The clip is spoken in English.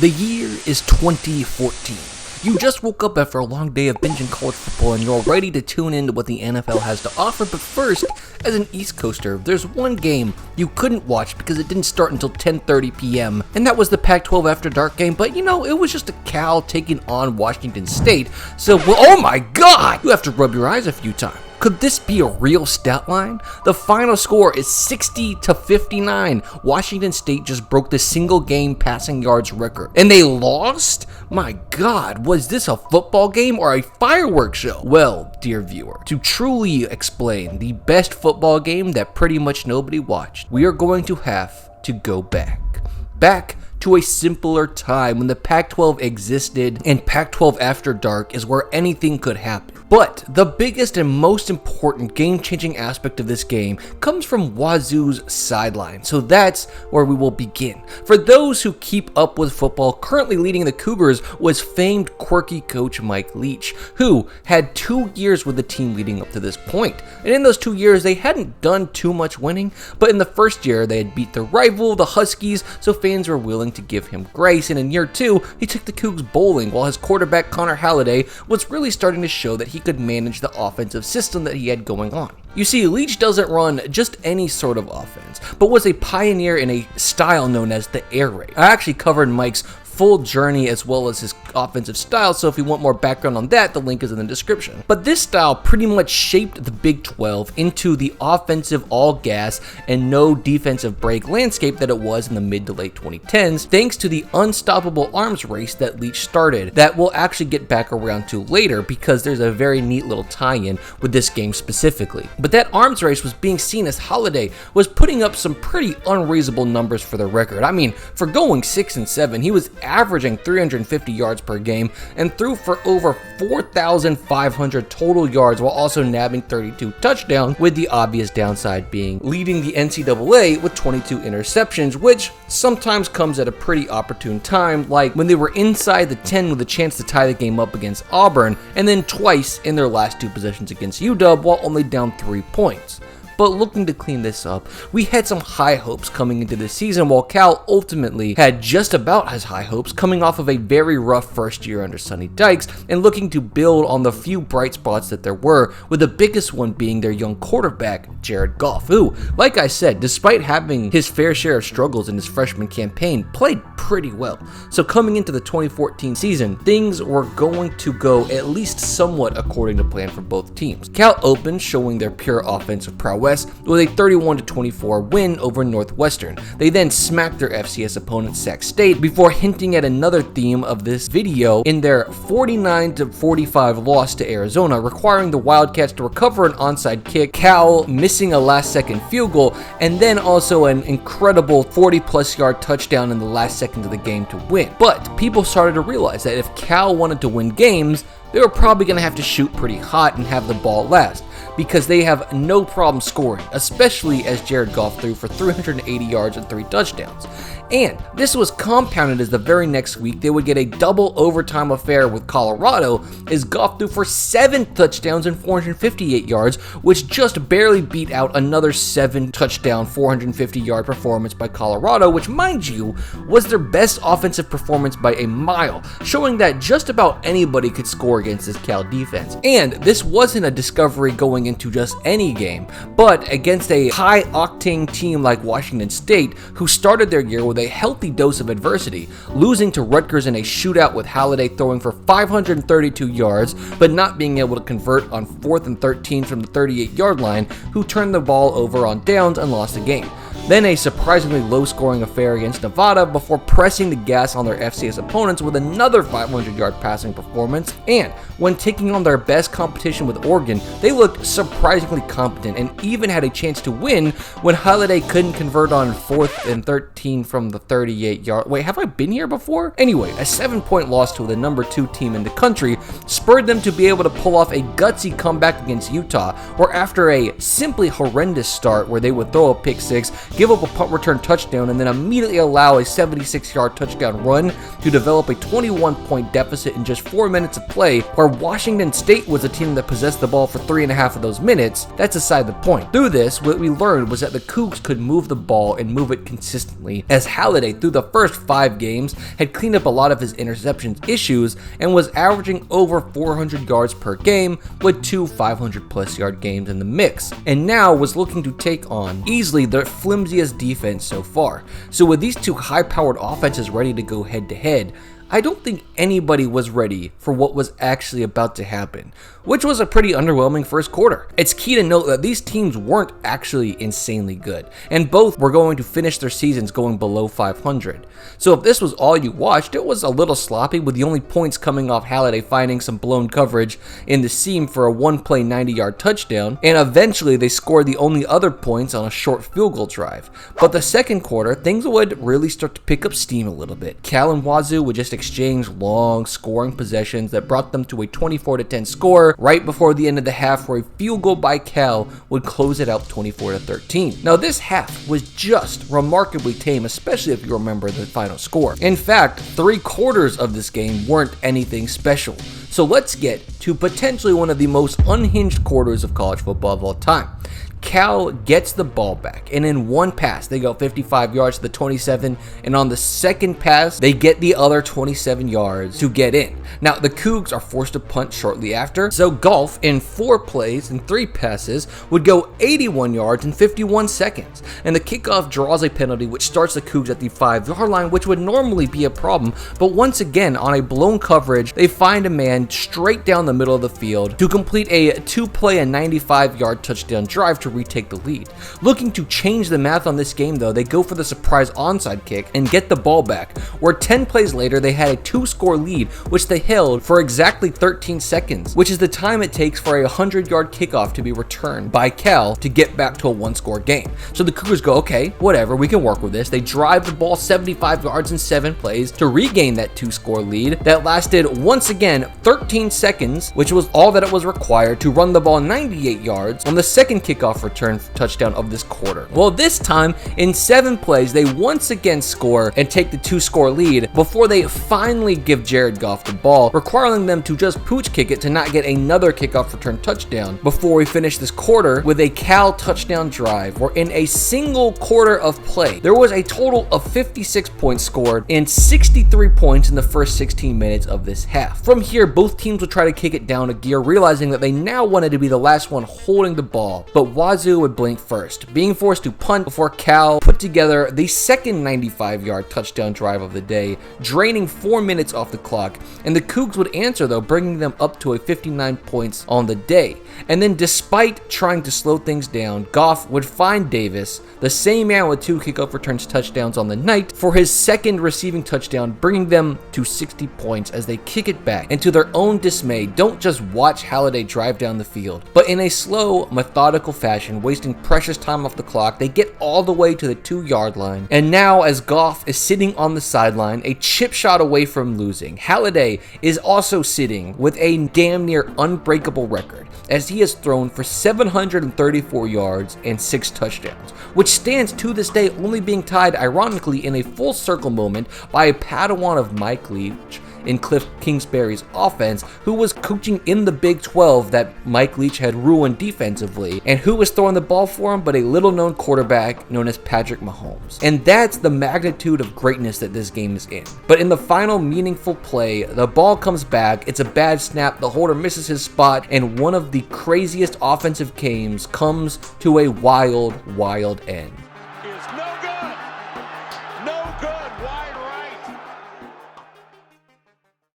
The year is 2014. You just woke up after a long day of binging college football and you're ready to tune into what the NFL has to offer, but first, as an East Coaster, there's one game you couldn't watch because it didn't start until 10:30 p.m., and that was the Pac-12 After Dark game, but you know, it was just a Cal taking on Washington State, so, well, oh my god! You have to rub your eyes a few times. Could this be a real stat line? The final score is 60-59. Washington State just broke the single game passing yards record. And they lost? My god, was this a football game or a fireworks show? Well, dear viewer, to truly explain the best football game that pretty much nobody watched, we are going to have to go back to a simpler time when the Pac-12 existed and Pac-12 After Dark is where anything could happen. But the biggest and most important game-changing aspect of this game comes from Wazoo's sideline, so that's where we will begin. For those who keep up with football, currently leading the Cougars was famed quirky coach Mike Leach, who had 2 years with the team leading up to this point. And in those 2 years, they hadn't done too much winning, but in the first year, they had beat their rival, the Huskies, so fans were willing to give him grace, and in year 2, he took the Cougs bowling, while his quarterback Connor Halliday was really starting to show that he could manage the offensive system that he had going on. You see, Leach doesn't run just any sort of offense, but was a pioneer in a style known as the air raid. I actually covered Mike's full journey as well as his offensive style, so if you want more background on that, the link is in the description. But this style pretty much shaped the Big 12 into the offensive all gas and no defensive break landscape that it was in the mid to late 2010s, thanks to the unstoppable arms race that Leach started that we'll actually get back around to later because there's a very neat little tie-in with this game specifically. But that arms race was being seen as Halliday was putting up some pretty unreasonable numbers for the record. I mean, for going 6-7, he was averaging 350 yards per game and threw for over 4,500 total yards while also nabbing 32 touchdowns, with the obvious downside being leading the NCAA with 22 interceptions, which sometimes comes at a pretty opportune time, like when they were inside the 10 with a chance to tie the game up against Auburn, and then twice in their last 2 possessions against UW while only down 3 points. But looking to clean this up, we had some high hopes coming into this season, while Cal ultimately had just about as high hopes coming off of a very rough first year under Sonny Dykes and looking to build on the few bright spots that there were, with the biggest one being their young quarterback, Goff, who, like I said, despite having his fair share of struggles in his freshman campaign, played pretty well. So coming into the 2014 season, things were going to go at least somewhat according to plan for both teams. Cal opened showing their pure offensive prowess with a 31-24 win over Northwestern. They then smacked their FCS opponent Sac State before hinting at another theme of this video in their 49-45 loss to Arizona, requiring the Wildcats to recover an onside kick, Cal missing a last-second field goal, and then also an incredible 40-plus yard touchdown in the last seconds of the game to win. But people started to realize that if Cal wanted to win games, they were probably going to have to shoot pretty hot and have the ball last, because they have no problem scoring, especially as Goff threw for 380 yards and 3 touchdowns. And this was compounded as the very next week they would get a double overtime affair with Colorado as Goff threw for 7 touchdowns and 458 yards, which just barely beat out another 7 touchdown, 450 yard performance by Colorado, which, mind you, was their best offensive performance by a mile, showing that just about anybody could score against this Cal defense. And this wasn't a discovery going into just any game, but against a high-octane team like Washington State, who started their year with a healthy dose of adversity, losing to Rutgers in a shootout with Halliday throwing for 532 yards, but not being able to convert on 4th and 13 from the 38-yard line, who turned the ball over on downs and lost the game. Then a surprisingly low-scoring affair against Nevada before pressing the gas on their FCS opponents with another 500-yard passing performance. And when taking on their best competition with Oregon, they looked surprisingly competent and even had a chance to win when Halliday couldn't convert on 4th and 13 from the 38-yard. Wait, have I been here before? Anyway, a 7-point loss to the number 2 team in the country spurred them to be able to pull off a gutsy comeback against Utah, where after a simply horrendous start where they would throw a pick 6, give up a punt return touchdown, and then immediately allow a 76-yard touchdown run to develop a 21-point deficit in just 4 minutes of play, where Washington State was a team that possessed the ball for 3.5 of those minutes. That's aside the point. Through this, what we learned was that the Cougs could move the ball and move it consistently, as Halliday, through the first 5 games, had cleaned up a lot of his interceptions issues and was averaging over 400 yards per game with 2 500-plus yard games in the mix, and now was looking to take on easily the flimsiest defense so far. So with these two high-powered offenses ready to go head-to-head, I don't think anybody was ready for what was actually about to happen, which was a pretty underwhelming first quarter. It's key to note that these teams weren't actually insanely good, and both were going to finish their seasons going below 500. So if this was all you watched, it was a little sloppy, with the only points coming off Halliday finding some blown coverage in the seam for a one-play 90-yard touchdown, and eventually they scored the only other points on a short field goal drive. But the second quarter, things would really start to pick up steam a little bit. Cal and Wazoo would just exchange long scoring possessions that brought them to a 24-10 score right before the end of the half, where a field goal by Cal would close it out 24-13. Now this half was just remarkably tame, especially if you remember the final score. In fact, 3/4 of this game weren't anything special. So let's get to potentially one of the most unhinged quarters of college football of all time. Cal gets the ball back, and in one pass, they go 55 yards to the 27, and on the second pass, they get the other 27 yards to get in. Now, the Cougs are forced to punt shortly after, so Goff, in 4 plays and 3 passes, would go 81 yards in 51 seconds, and the kickoff draws a penalty which starts the Cougs at the 5-yard line, which would normally be a problem, but once again, on a blown coverage, they find a man straight down the middle of the field to complete a 2-play and 95-yard touchdown drive to retake the lead. Looking to change the math on this game though, they go for the surprise onside kick and get the ball back, where 10 plays later they had a 2-score lead, which they held for exactly 13 seconds, which is the time it takes for a 100-yard kickoff to be returned by Cal to get back to a 1-score game. So the Cougars go, okay, whatever, we can work with this. They drive the ball 75 yards in 7 plays to regain that 2-score lead that lasted once again 13 seconds, which was all that it was required to run the ball 98 yards on the second kickoff return touchdown of this quarter. Well, this time in 7 plays, they once again score and take the 2-score lead before they finally give Jared Goff the ball, requiring them to just pooch kick it to not get another kickoff return touchdown before we finish this quarter with a Cal touchdown drive, where in a single quarter of play, there was a total of 56 points scored and 63 points in the first 16 minutes of this half. From here, both teams would try to kick it down a gear, realizing that they now wanted to be the last one holding the ball, but Wazoo would blink first, being forced to punt before Cal put together the second 95-yard touchdown drive of the day, draining 4 minutes off the clock, and the Cougs would answer though, bringing them up to a 59 points on the day. And then despite trying to slow things down, Goff would find Davis, the same man with 2 kickoff returns touchdowns on the night, for his second receiving touchdown, bringing them to 60 points as they kick it back, and to their own dismay, don't just watch Halliday drive down the field, but in a slow, methodical fashion, wasting precious time off the clock, they get all the way to the 2-yard line. And now, as Goff is sitting on the sideline, a chip shot away from losing, Halliday is also sitting with a damn near unbreakable record, as he has thrown for 734 yards and 6 touchdowns, which stands to this day only being tied, ironically, in a full circle moment by a Padawan of Mike Leach in Cliff Kingsbury's offense, who was coaching in the Big 12 that Mike Leach had ruined defensively, and who was throwing the ball for him but a little-known quarterback known as Patrick Mahomes. And that's the magnitude of greatness that this game is in. But in the final meaningful play, the ball comes back, it's a bad snap, the holder misses his spot, and one of the craziest offensive games comes to a wild, wild end.